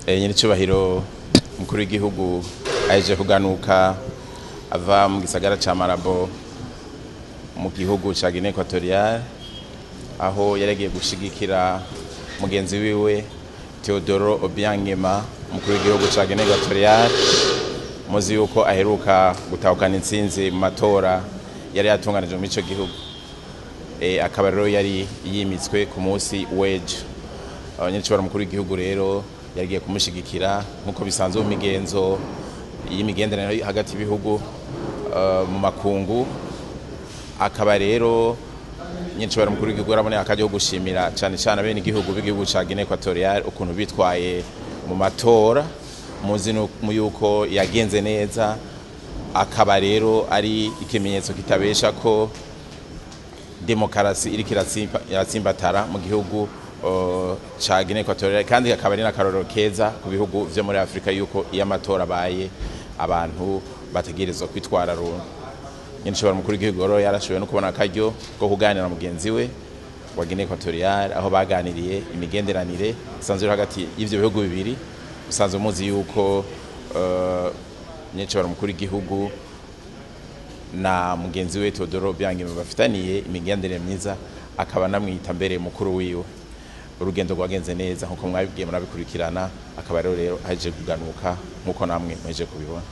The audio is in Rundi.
Nyiricubahiro umukuru w'igihugu aje kuganuka ava mu gisagara ca Marabo mu gihugu ca Guinée Equatoriale, aho yaragiye gushigikira mugenzi wiwe Teodoro Obiangema umukuru w'igihugu ca Guinée Equatoriale. Muzi yuko aheruka gutahukana intsinzi mu matora yari yatunganije mu ico gihugu. Akaba rero yari yimitswe ku munsi w'ejo. Nyiricubahiro umukuru w'igihugu rero yagiye kumushigikira nkuko bisanzwe mu migenzo y'imigenderanire hagati y'ibihugu mu makungu. Akaba rero nyiricubahiro umukuru w'igihugu araboneye akaje gushimira cyane cyane abene igihugu b'igihugu ca Guinée Equatoriale ukuntu bitwaye mu matora. Muzi yuko yagenze neza, akaba rero ari ikimenyetso kitabesha ko demokarasi iri kiratsimbatara mu gihugu ca Guinée Equatoriale, kandi akaba ari n'akarorero keza ku bihugu vyo muri Afrika yuko iyo amatora abaye abantu bategerezwa kwitwara runtu. Nyiricubahiro umukuru w'igihugu rero yarashoboye no kubona akaryo ko kuganira mugenzi we wa Guinée Equatoriale, aho baganiriye imigenderanire isanzwe hagati y'ivyo bihugu bibiri. Usanzwe muzi yuko nyiricubahiro umukuru w'igihugu na mugenzi we Teodoro Obiangema bafitaniye imigenderanire myiza, akaba namwita mbere mukuru wiwe. Urugendo rwagenze neza nkuko mwabibwiye murabikurikirana, akaba rero aje kuganuka nkuko namwe mweje kubibona.